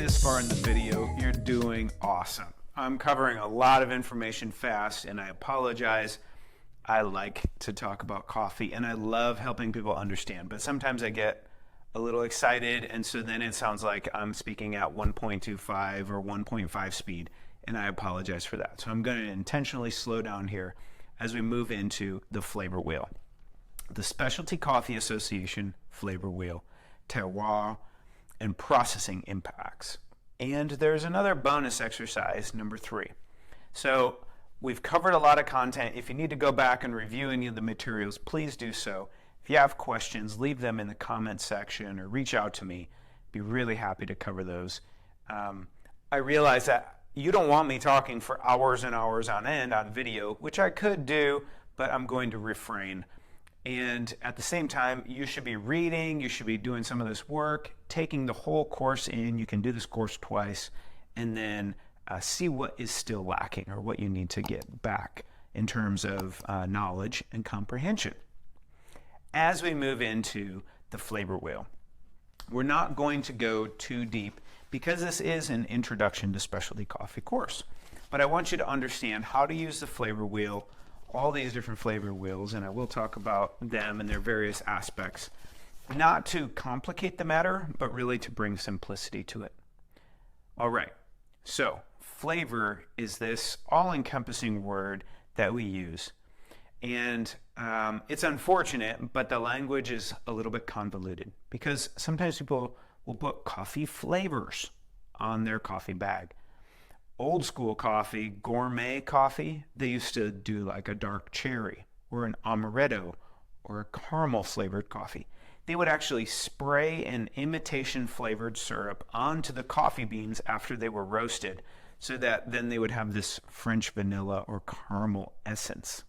this far in the video, you're doing awesome. I'm covering a lot of information fast, and I apologize. I like to talk about coffee, and I love helping people understand, but sometimes I get a little excited, and so then it sounds like I'm speaking at 1.25 or 1.5 speed, and I apologize for that. So I'm going to intentionally slow down here as we move into the flavor wheel. The Specialty Coffee Association flavor wheel, terroir, and processing impacts. And there's another bonus exercise, number 3. So we've covered a lot of content. If you need to go back and review any of the materials, please do so. If you have questions, leave them in the comment section or reach out to me. Be really happy to cover those. I realize that you don't want me talking for hours and hours on end on video, which I could do, but I'm going to refrain. And at the same time, you should be reading, you should be doing some of this work, taking the whole course in. You can do this course twice, and then see what is still lacking or what you need to get back in terms of knowledge and comprehension. As we move into the flavor wheel, we're not going to go too deep because this is an introduction to specialty coffee course. But I want you to understand how to use the flavor wheel, all these different flavor wheels, and I will talk about them and their various aspects, not to complicate the matter, but really to bring simplicity to it. All right, so flavor is this all-encompassing word that we use, and it's unfortunate, but the language is a little bit convoluted because sometimes people will put coffee flavors on their coffee bag. Old school coffee, gourmet coffee, they used to do like a dark cherry or an amaretto or a caramel flavored coffee. They would actually spray an imitation flavored syrup onto the coffee beans after they were roasted so that then they would have this French vanilla or caramel essence.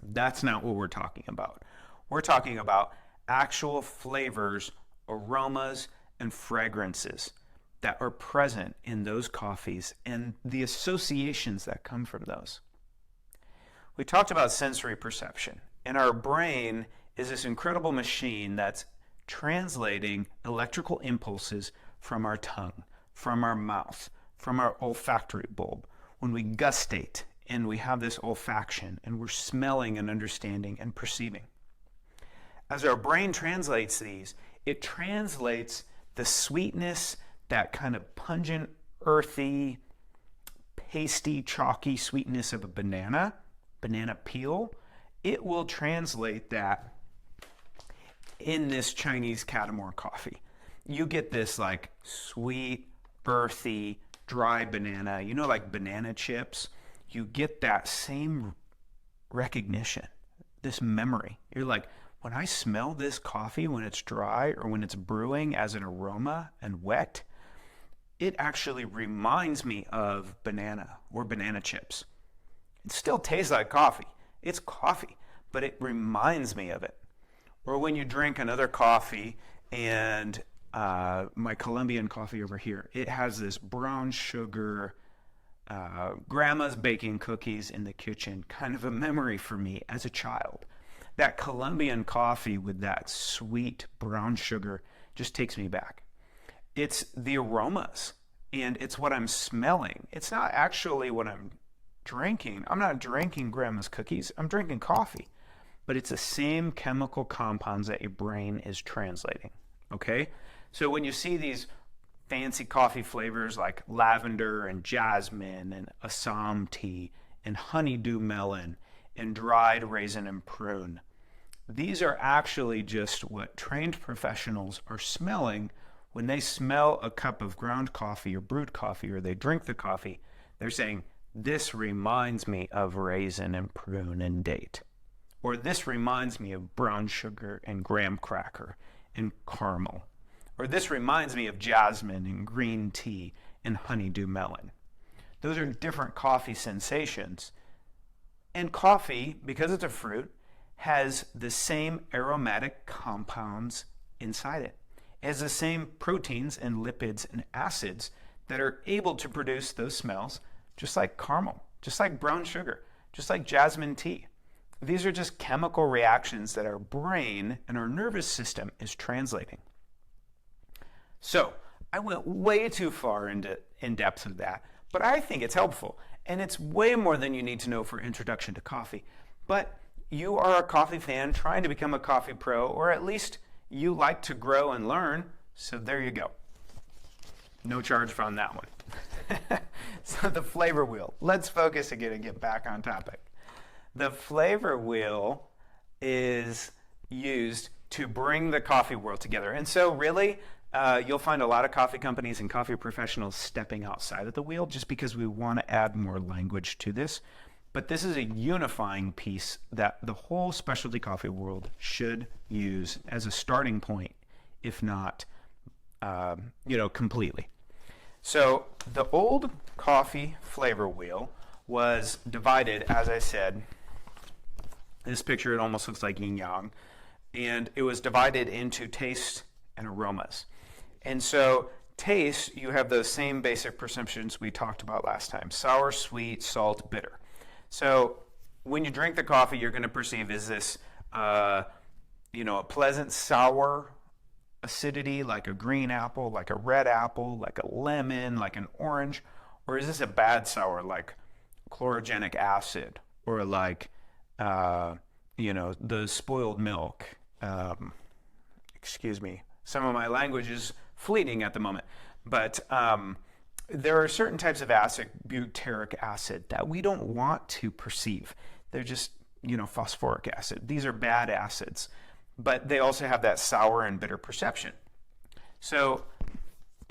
That's not what we're talking about. We're talking about actual flavors, aromas, and fragrances that are present in those coffees and the associations that come from those. We talked about sensory perception, and our brain is this incredible machine that's translating electrical impulses from our tongue, from our mouth, from our olfactory bulb. When we gustate and we have this olfaction and we're smelling and understanding and perceiving. As our brain translates these, it translates the sweetness, that kind of pungent, earthy, pasty, chalky sweetness of a banana peel. It will translate that in this Chinese Catamount coffee. You get this like sweet, earthy, dry banana, like banana chips. You get that same recognition, this memory. You're like, when I smell this coffee when it's dry or when it's brewing as an aroma and wet, it actually reminds me of banana or banana chips. It still tastes like coffee. It's coffee, but it reminds me of it. Or when you drink another coffee, and my Colombian coffee over here, it has this brown sugar, grandma's baking cookies in the kitchen, kind of a memory for me as a child. That Colombian coffee with that sweet brown sugar just takes me back. It's the aromas, and it's what I'm smelling. It's not actually what I'm drinking. I'm not drinking grandma's cookies. I'm drinking coffee. But it's the same chemical compounds that your brain is translating, okay? So when you see these fancy coffee flavors like lavender and jasmine and Assam tea and honeydew melon and dried raisin and prune, these are actually just what trained professionals are smelling when they smell a cup of ground coffee or brewed coffee, or they drink the coffee. They're saying, this reminds me of raisin and prune and date. Or this reminds me of brown sugar and graham cracker and caramel. Or this reminds me of jasmine and green tea and honeydew melon. Those are different coffee sensations. And coffee, because it's a fruit, has the same aromatic compounds inside it. It has the same proteins and lipids and acids that are able to produce those smells, just like caramel, just like brown sugar, just like jasmine tea. These are just chemical reactions that our brain and our nervous system is translating. So I went way too far into in depth of that, but I think it's helpful. And it's way more than you need to know for introduction to coffee. But you are a coffee fan trying to become a coffee pro, or at least you like to grow and learn. So there you go. No charge on that one. So the flavor wheel. Let's focus again and get back on topic. The flavor wheel is used to bring the coffee world together. And so really, you'll find a lot of coffee companies and coffee professionals stepping outside of the wheel just because we want to add more language to this. But this is a unifying piece that the whole specialty coffee world should use as a starting point, if not, completely. So the old coffee flavor wheel was divided, as I said. This picture, it almost looks like yin yang. And it was divided into taste and aromas. And so taste, you have those same basic perceptions we talked about last time. Sour, sweet, salt, bitter. So when you drink the coffee, you're going to perceive, is this, a pleasant sour acidity like a green apple, like a red apple, like a lemon, like an orange? Or is this a bad sour like chlorogenic acid or like, the spoiled milk? Excuse me, some of my language is fleeting at the moment, but there are certain types of acid, butyric acid, that we don't want to perceive. They're just, phosphoric acid. These are bad acids, but they also have that sour and bitter perception. So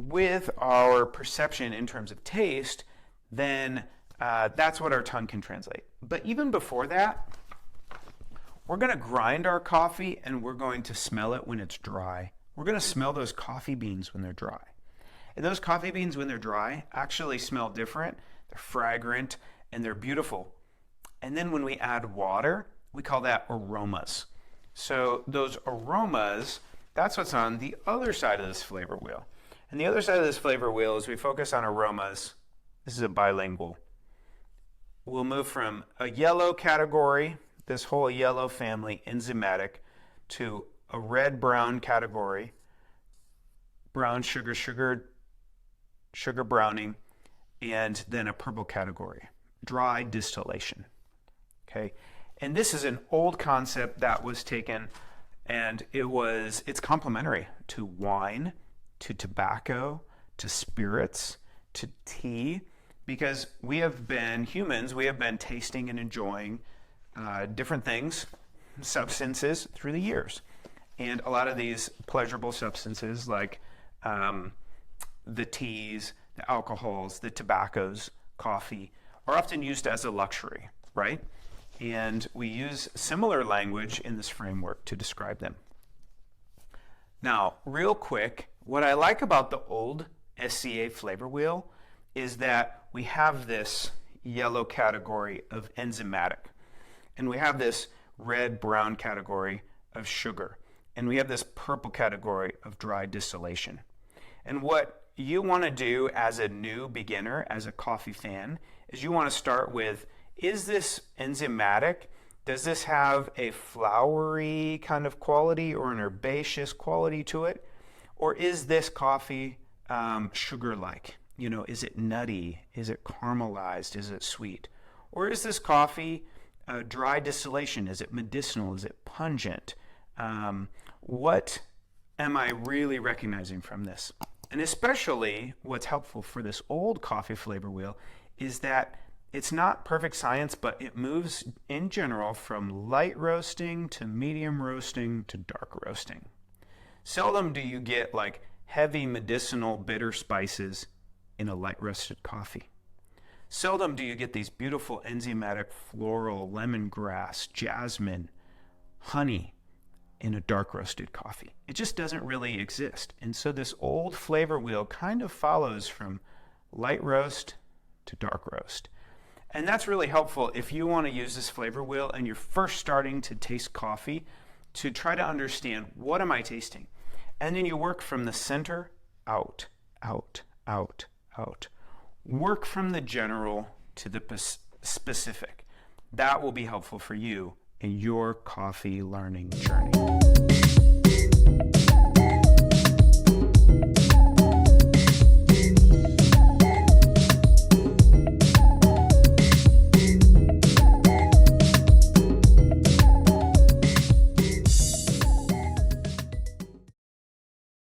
with our perception in terms of taste, then that's what our tongue can translate. But even before that, we're going to grind our coffee and we're going to smell it when it's dry. We're going to smell those coffee beans when they're dry. And those coffee beans when they're dry actually smell different. They're fragrant and they're beautiful. And then when we add water, we call that aromas. So those aromas, that's what's on the other side of this flavor wheel. And the other side of this flavor wheel is we focus on aromas. This is a bilingual. We'll move from a yellow category, this whole yellow family, enzymatic, to a red-brown category, brown sugar browning, and then a purple category, dry distillation. Okay, and this is an old concept that was taken, and it's complementary to wine, to tobacco, to spirits, to tea, because we have been tasting and enjoying different things, substances through the years. And a lot of these pleasurable substances like the teas, the alcohols, the tobaccos, coffee, are often used as a luxury, right? And we use similar language in this framework to describe them. Now, real quick, what I like about the old SCA flavor wheel is that we have this yellow category of enzymatic, and we have this red-brown category of sugar, and we have this purple category of dry distillation. And what you want to do as a new beginner, as a coffee fan, is you want to start with, is this enzymatic? Does this have a flowery kind of quality or an herbaceous quality to it? Or is this coffee sugar-like? Is it nutty? Is it caramelized? Is it sweet? Or is this coffee dry distillation? Is it medicinal? Is it pungent? What am I really recognizing from this? And especially what's helpful for this old coffee flavor wheel is that it's not perfect science, but it moves in general from light roasting to medium roasting to dark roasting. Seldom do you get like heavy medicinal bitter spices in a light roasted coffee. Seldom do you get these beautiful enzymatic floral, lemongrass, jasmine, honey in a dark roasted coffee. It just doesn't really exist. And so this old flavor wheel kind of follows from light roast to dark roast. And that's really helpful if you want to use this flavor wheel and you're first starting to taste coffee, to try to understand, what am I tasting? And then you work from the center out, out, out, out. Work from the general to the specific. That will be helpful for you in your coffee learning journey.